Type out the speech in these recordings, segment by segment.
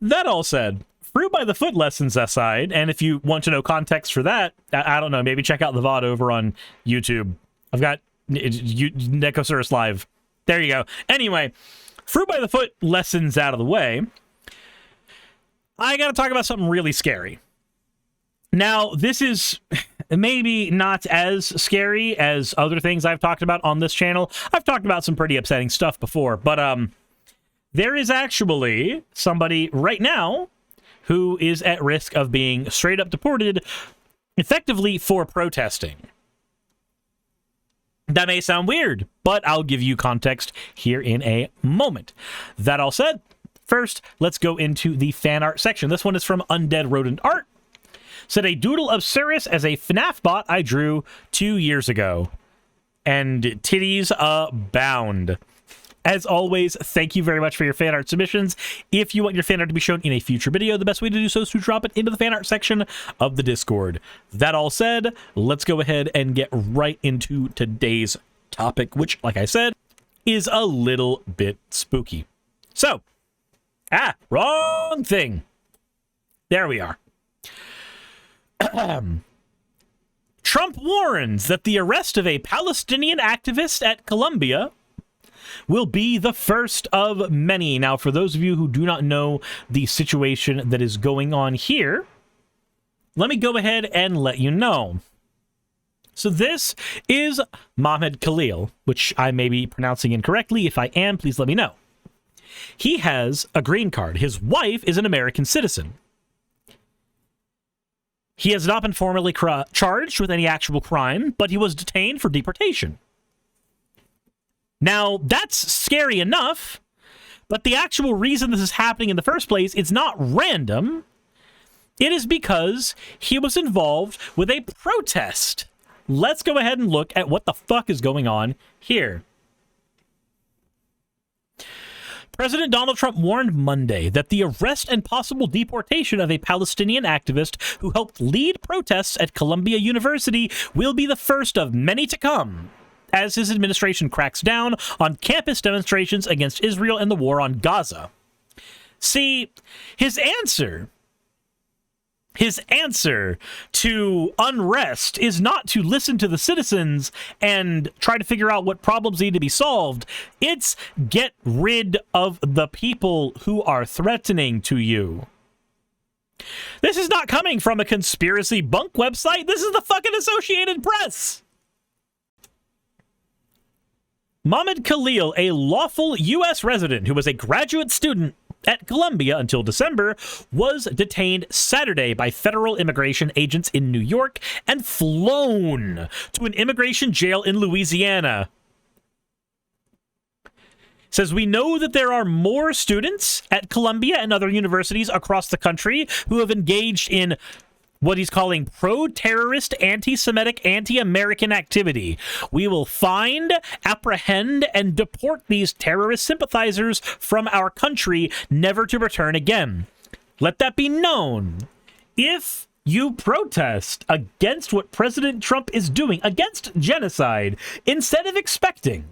That all said, fruit by the foot lessons aside, and if you want to know context for that, I don't know, maybe check out the VOD over on YouTube. I've got Neko Suris Live. There you go. Anyway, fruit by the foot lessons out of the way, I gotta talk about something really scary. Now, this is maybe not as scary as other things I've talked about on this channel. I've talked about some pretty upsetting stuff before, but there is actually somebody right now who is at risk of being straight up deported, effectively for protesting. That may sound weird, but I'll give you context here in a moment. That all said, first, let's go into the fan art section. This one is from Undead Rodent Art. Said, a doodle of Suris as a FNAF bot I drew 2 years ago. And titties abound. As always, thank you very much for your fan art submissions. If you want your fan art to be shown in a future video, the best way to do so is to drop it into the fan art section of the Discord. That all said, let's go ahead and get right into today's topic, which, like I said, is a little bit spooky. So, wrong thing. There we are. Trump warns that the arrest of a Palestinian activist at Columbia will be the first of many. Now, for those of you who do not know the situation that is going on here, let me go ahead and let you know. So this is Mohammed Khalil, which I may be pronouncing incorrectly. If I am, please let me know. He has a green card. His wife is an American citizen. He has not been formally charged with any actual crime, but he was detained for deportation. Now, that's scary enough, but the actual reason this is happening in the first place is not random. It is because he was involved with a protest. Let's go ahead and look at what the fuck is going on here. President Donald Trump warned Monday that the arrest and possible deportation of a Palestinian activist who helped lead protests at Columbia University will be the first of many to come, as his administration cracks down on campus demonstrations against Israel and the war on Gaza. See, his answer to unrest is not to listen to the citizens and try to figure out what problems need to be solved. It's get rid of the people who are threatening to you. This is not coming from a conspiracy bunk website. This is the fucking Associated Press. Mohammed Khalil, a lawful U.S. resident who was a graduate student at Columbia until December, was detained Saturday by federal immigration agents in New York and flown to an immigration jail in Louisiana. Says, we know that there are more students at Columbia and other universities across the country who have engaged in what he's calling pro-terrorist, anti-Semitic, anti-American activity. We will find, apprehend, and deport these terrorist sympathizers from our country, never to return again. Let that be known. If you protest against what President Trump is doing, against genocide, instead of expecting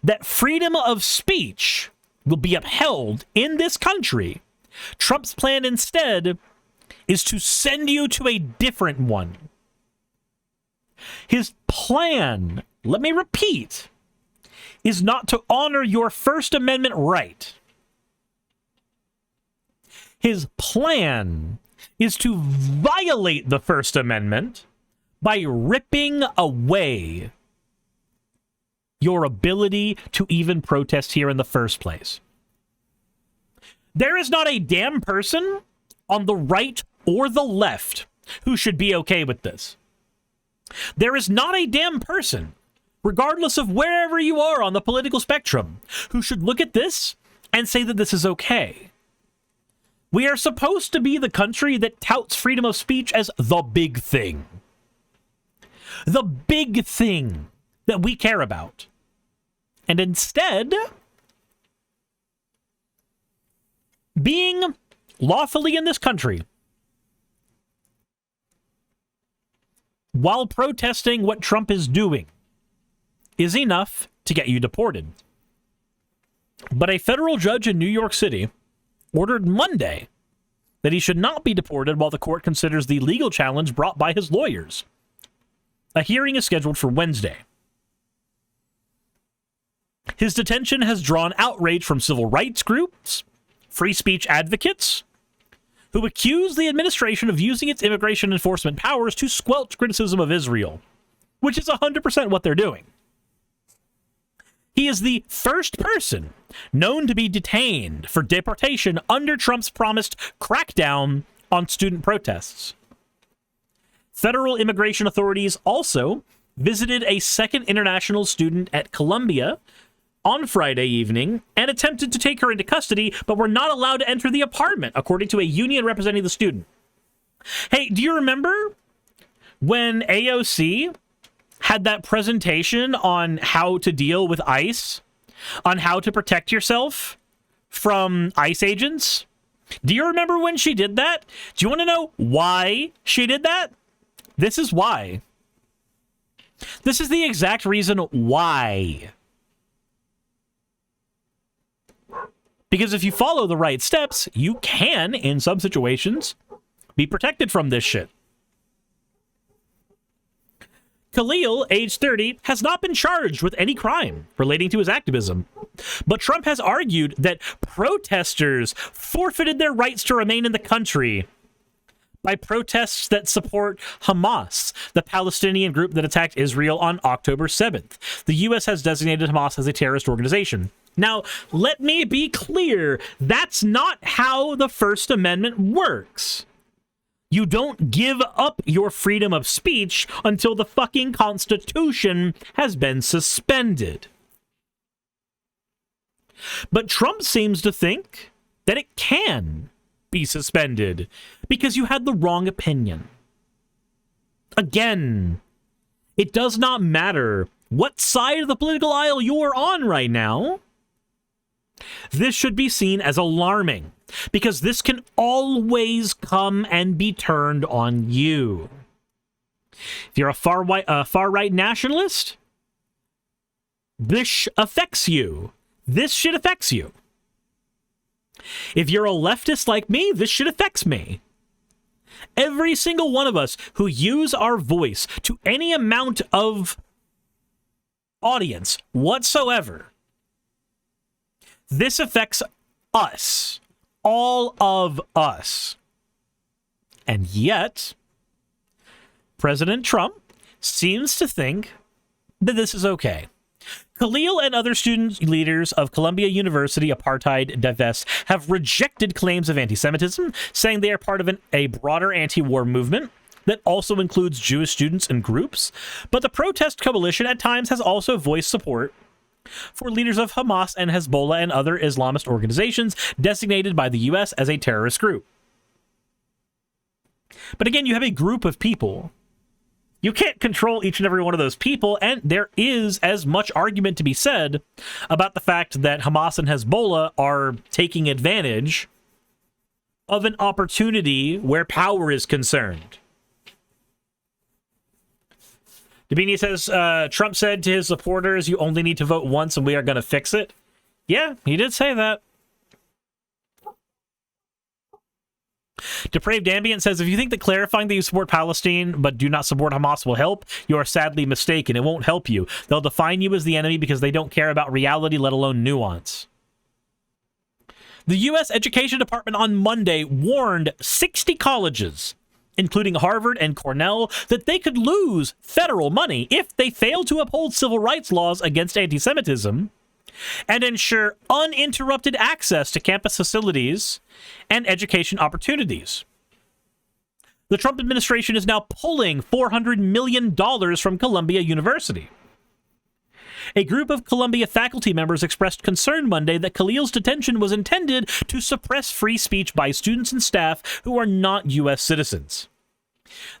that freedom of speech will be upheld in this country, Trump's plan instead is to send you to a different one. His plan, let me repeat, is not to honor your First Amendment right. His plan is to violate the First Amendment by ripping away your ability to even protest here in the first place. There is not a damn person on the right or the left who should be okay with this. There is not a damn person, regardless of wherever you are on the political spectrum, who should look at this and say that this is okay. We are supposed to be the country that touts freedom of speech as the big thing. The big thing that we care about. And instead, being lawfully in this country while protesting what Trump is doing is enough to get you deported. But a federal judge in New York City ordered Monday that he should not be deported while the court considers the legal challenge brought by his lawyers. A hearing is scheduled for Wednesday. His detention has drawn outrage from civil rights groups, free speech advocates, who accuse the administration of using its immigration enforcement powers to squelch criticism of Israel, which is 100% what they're doing. He is the first person known to be detained for deportation under Trump's promised crackdown on student protests. Federal immigration authorities also visited a second international student at Columbia on Friday evening and attempted to take her into custody, but were not allowed to enter the apartment, according to a union representing the student. Hey, do you remember when AOC had that presentation on how to deal with ICE, on how to protect yourself from ICE agents? Do you remember when she did that? Do you want to know why she did that? This is why. This is the exact reason why. Because if you follow the right steps, you can, in some situations, be protected from this shit. Khalil, age 30, has not been charged with any crime relating to his activism. But Trump has argued that protesters forfeited their rights to remain in the country by protests that support Hamas, the Palestinian group that attacked Israel on October 7th. The U.S. has designated Hamas as a terrorist organization. Now, let me be clear, that's not how the First Amendment works. You don't give up your freedom of speech until the fucking Constitution has been suspended. But Trump seems to think that it can be suspended because you had the wrong opinion. Again, it does not matter what side of the political aisle you're on right now. This should be seen as alarming, because this can always come and be turned on you. If you're a far-right nationalist, this affects you. This shit affects you. If you're a leftist like me, this shit affects me. Every single one of us who use our voice to any amount of audience whatsoever, this affects us. All of us. And yet, President Trump seems to think that this is okay. Khalil and other student leaders of Columbia University Apartheid Divest have rejected claims of anti-Semitism, saying they are part of a broader anti-war movement that also includes Jewish students and groups. But the protest coalition at times has also voiced support for leaders of Hamas and Hezbollah and other Islamist organizations designated by the U.S. as a terrorist group. But again, you have a group of people. You can't control each and every one of those people, and there is as much argument to be said about the fact that Hamas and Hezbollah are taking advantage of an opportunity where power is concerned. Dabini says, Trump said to his supporters, you only need to vote once and we are going to fix it. Yeah, he did say that. Depraved Ambient says, if you think that clarifying that you support Palestine but do not support Hamas will help, you are sadly mistaken. It won't help you. They'll define you as the enemy because they don't care about reality, let alone nuance. The U.S. Education Department on Monday warned 60 colleges, including Harvard and Cornell, that they could lose federal money if they fail to uphold civil rights laws against anti-Semitism and ensure uninterrupted access to campus facilities and education opportunities. The Trump administration is now pulling $400 million from Columbia University. A group of Columbia faculty members expressed concern Monday that Khalil's detention was intended to suppress free speech by students and staff who are not U.S. citizens.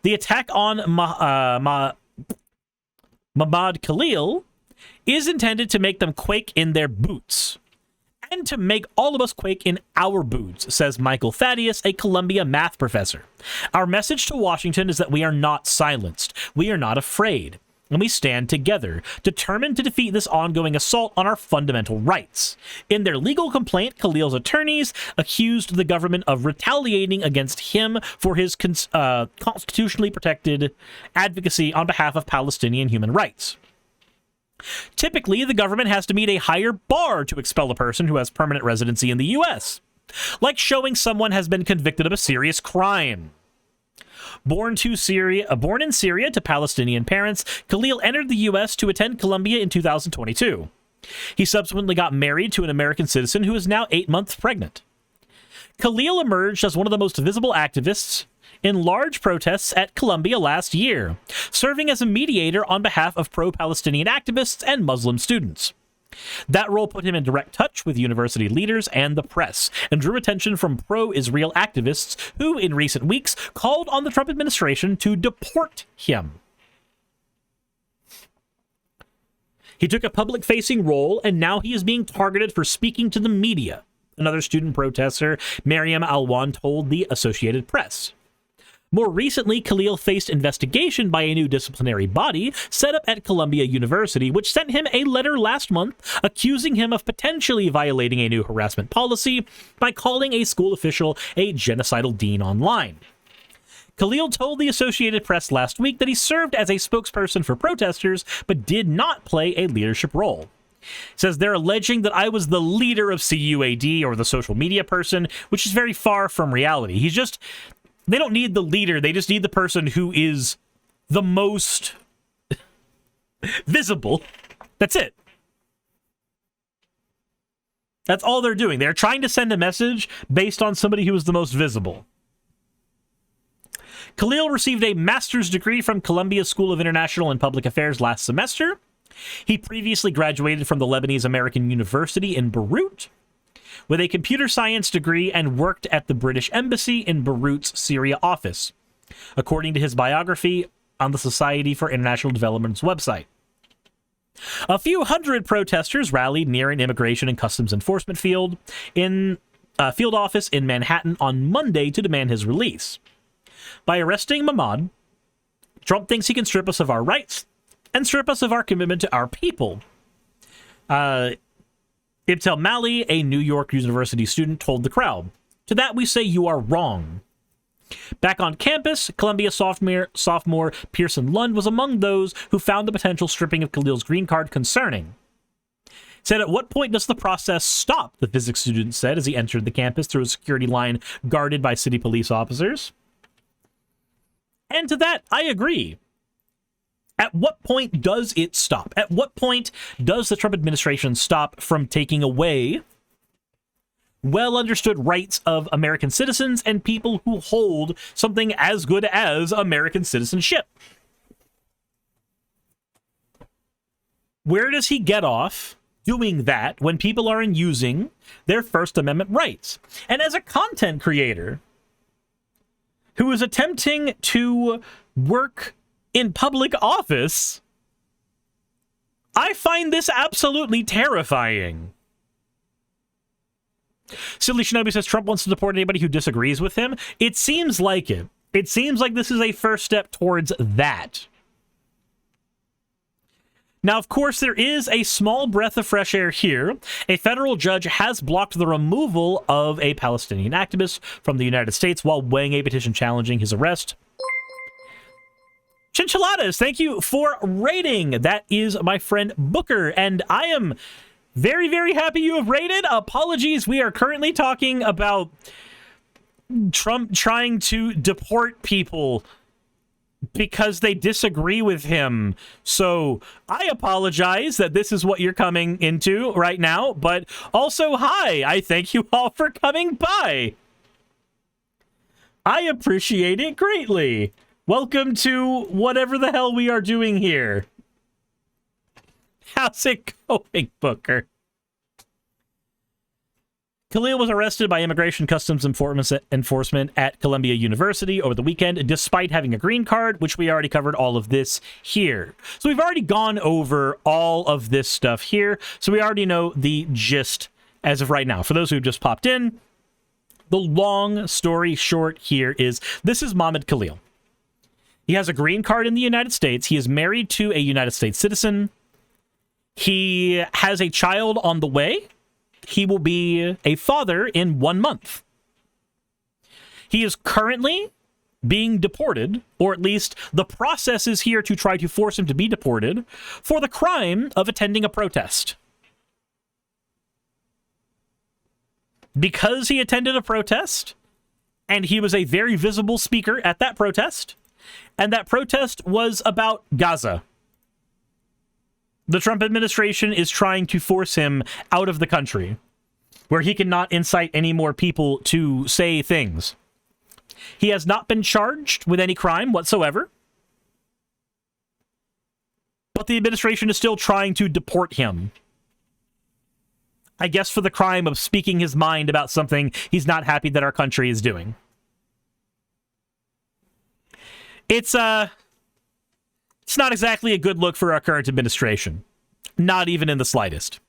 The attack on Mahmoud Khalil is intended to make them quake in their boots and to make all of us quake in our boots, says Michael Thaddeus, a Columbia math professor. Our message to Washington is that we are not silenced. We are not afraid. and we stand together, determined to defeat this ongoing assault on our fundamental rights. In their legal complaint, Khalil's attorneys accused the government of retaliating against him for his constitutionally protected advocacy on behalf of Palestinian human rights. Typically, the government has to meet a higher bar to expel a person who has permanent residency in the U.S., like showing someone has been convicted of a serious crime. Born in Syria to Palestinian parents, Khalil entered the U.S. to attend Columbia in 2022. He subsequently got married to an American citizen who is now 8 months pregnant. Khalil emerged as one of the most visible activists in large protests at Columbia last year, serving as a mediator on behalf of pro-Palestinian activists and Muslim students. That role put him in direct touch with university leaders and the press, and drew attention from pro-Israel activists who, in recent weeks, called on the Trump administration to deport him. He took a public-facing role, and now he is being targeted for speaking to the media, another student protester, Mariam Alwan, told the Associated Press. More recently, Khalil faced investigation by a new disciplinary body set up at Columbia University, which sent him a letter last month accusing him of potentially violating a new harassment policy by calling a school official a genocidal dean online. Khalil told the Associated Press last week that he served as a spokesperson for protesters, but did not play a leadership role. He says they're alleging that I was the leader of CUAD, or the social media person, which is very far from reality. They don't need the leader, they just need the person who is the most visible. That's it. That's all they're doing. They're trying to send a message based on somebody who is the most visible. Khalil received a master's degree from Columbia School of International and Public Affairs last semester. He previously graduated from the Lebanese American University in Beirut with a computer science degree and worked at the British Embassy in Beirut's Syria office, according to his biography on the Society for International Development's website. A few hundred protesters rallied near an immigration and customs enforcement field office in Manhattan on Monday to demand his release. By arresting Mahmoud, Trump thinks he can strip us of our rights and strip us of our commitment to our people. Ibtel Mali, a New York University student, told the crowd. To that we say you are wrong. Back on campus, Columbia sophomore Pearson Lund was among those who found the potential stripping of Khalil's green card concerning. Said, at what point does the process stop, the physics student said as he entered the campus through a security line guarded by city police officers. And to that, I agree. At what point does it stop? At what point does the Trump administration stop from taking away well-understood rights of American citizens and people who hold something as good as American citizenship? Where does he get off doing that when people are using their First Amendment rights? And as a content creator who is attempting to work in public office, I find this absolutely terrifying. Silly Shinobi says Trump wants to deport anybody who disagrees with him. It seems like it. It seems like this is a first step towards that. Now, of course, there is a small breath of fresh air here. A federal judge has blocked the removal of a Palestinian activist from the United States while weighing a petition challenging his arrest. Chinchilladas, thank you for rating. That is my friend Booker, and I am very, very happy you have rated. Apologies, we are currently talking about Trump trying to deport people because they disagree with him. So I apologize that this is what you're coming into right now, but also, hi, I thank you all for coming by. I appreciate it greatly. Welcome to whatever the hell we are doing here. How's it going, Booker? Khalil was arrested by Immigration Customs Enforcement at Columbia University over the weekend, despite having a green card, which we already covered all of this here. So we've already gone over all of this stuff here, so we already know the gist as of right now. For those who just popped in, the long story short here is, this is Mohammed Khalil. He has a green card in the United States. He is married to a United States citizen. He has a child on the way. He will be a father in 1 month. He is currently being deported, or at least the process is here to try to force him to be deported, for the crime of attending a protest. Because he attended a protest, and he was a very visible speaker at that protest, and that protest was about Gaza. The Trump administration is trying to force him out of the country, where he cannot incite any more people to say things. He has not been charged with any crime whatsoever, but the administration is still trying to deport him. I guess for the crime of speaking his mind about something he's not happy that our country is doing. It's not exactly a good look for our current administration. Not even in the slightest.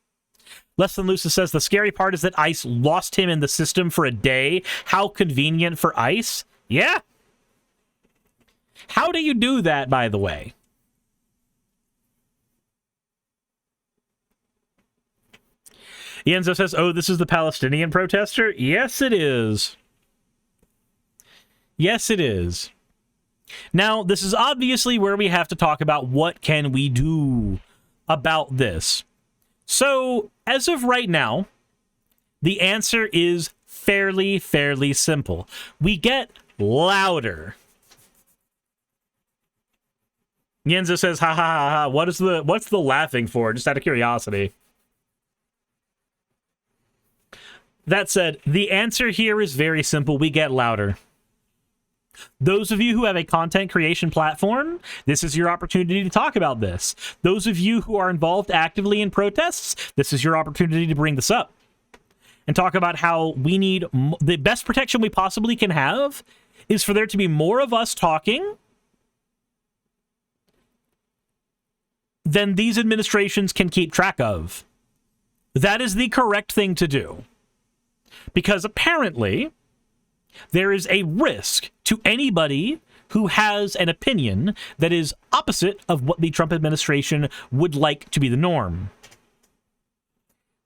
Less Than Lucis says, the scary part is that ICE lost him in the system for a day. How convenient for ICE? Yeah. How do you do that, by the way? Ienzo says, oh, this is the Palestinian protester? Yes, it is. Yes, it is. Now, this is obviously where we have to talk about what can we do about this. So, as of right now, the answer is fairly simple. We get louder. Yenzo says, ha ha ha ha, what's the laughing for? Just out of curiosity. That said, the answer here is very simple. We get louder. Those of you who have a content creation platform, this is your opportunity to talk about this. Those of you who are involved actively in protests, this is your opportunity to bring this up and talk about how we need the best protection we possibly can have is for there to be more of us talking than these administrations can keep track of. That is the correct thing to do. Because apparently, there is a risk to anybody who has an opinion that is opposite of what the Trump administration would like to be the norm.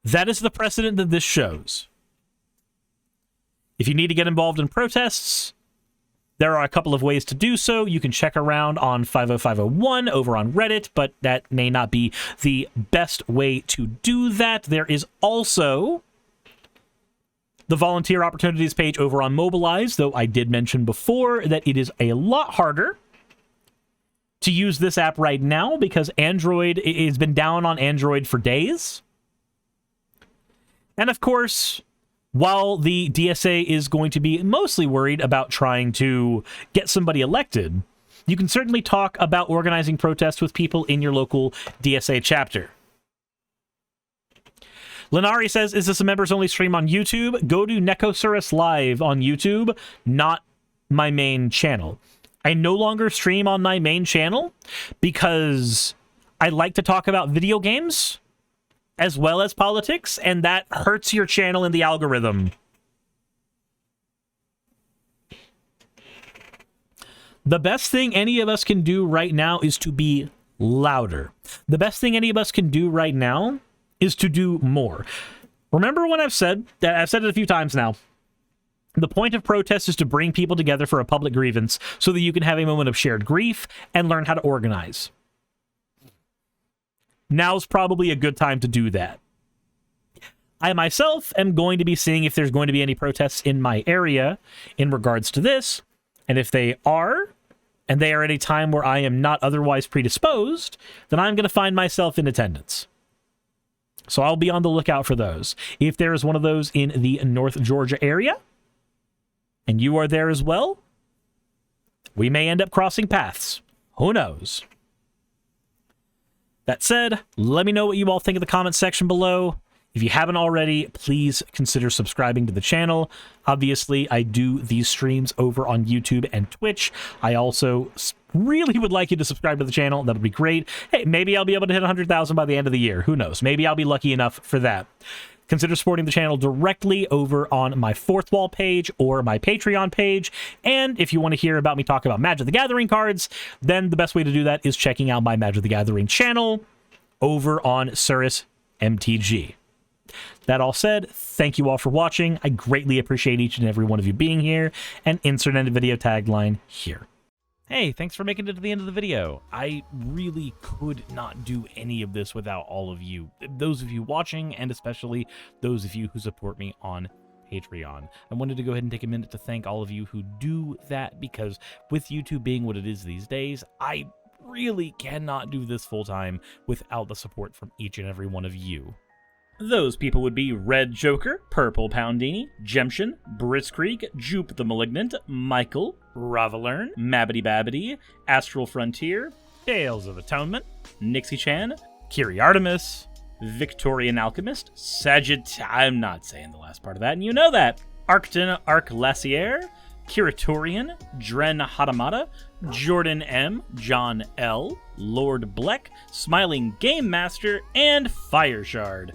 That is the precedent that this shows. If you need to get involved in protests, there are a couple of ways to do so. You can check around on 50501 over on Reddit, but that may not be the best way to do that. There is also the volunteer opportunities page over on Mobilize, though I did mention before that it is a lot harder to use this app right now because Android has been down on Android for days. And of course, while the DSA is going to be mostly worried about trying to get somebody elected, you can certainly talk about organizing protests with people in your local DSA chapter. Lenari says, is this a members-only stream on YouTube? Go to Nekosaurus Live on YouTube, not my main channel. I no longer stream on my main channel because I like to talk about video games as well as politics, and that hurts your channel in the algorithm. The best thing any of us can do right now is to be louder. The best thing any of us can do right now is to do more. Remember when I've said it a few times now, the point of protest is to bring people together for a public grievance so that you can have a moment of shared grief and learn how to organize. Now's probably a good time to do that. I myself am going to be seeing if there's going to be any protests in my area in regards to this, and if they are, and they are at a time where I am not otherwise predisposed, then I'm going to find myself in attendance. So I'll be on the lookout for those. If there is one of those in the North Georgia area, and you are there as well, we may end up crossing paths. Who knows? That said, let me know what you all think in the comments section below. If you haven't already, please consider subscribing to the channel. Obviously, I do these streams over on YouTube and Twitch. I also really would like you to subscribe to the channel. That would be great. Hey, maybe I'll be able to hit 100,000 by the end of the year. Who knows? Maybe I'll be lucky enough for that. consider supporting the channel directly over on my Fourth Wall page or my Patreon page. And if you want to hear about me talk about Magic the Gathering cards, then the best way to do that is checking out my Magic the Gathering channel over on Suris MTG. That all said, thank you all for watching. I greatly appreciate each and every one of you being here, and insert end video tagline here. Hey, thanks for making it to the end of the video. I really could not do any of this without all of you. Those of you watching, and especially those of you who support me on Patreon. I wanted to go ahead and take a minute to thank all of you who do that, because with YouTube being what it is these days, I really cannot do this full-time without the support from each and every one of you. Those people would be Red Joker, Purple Poundini, Jemshin, Britzkrieg, Jupe the Malignant, Michael, Ravelern, Mabbity Babbity, Astral Frontier, Tales of Atonement, Nixie Chan, Kiri Artemis, Victorian Alchemist, I'm not saying the last part of that, and you know that, Arcton Arclacier, Kiratorian, Dren Hadamata, Jordan M, John L, Lord Bleck, Smiling Game Master, and Fireshard.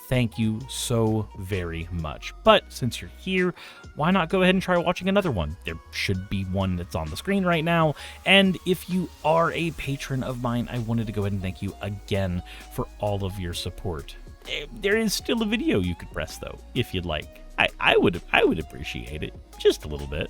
Thank you so very much. But since you're here, why not go ahead and try watching another one? There should be one that's on the screen right now. And if you are a patron of mine, I wanted to go ahead and thank you again for all of your support. There is still a video you could press though, if you'd like. I would appreciate it just a little bit.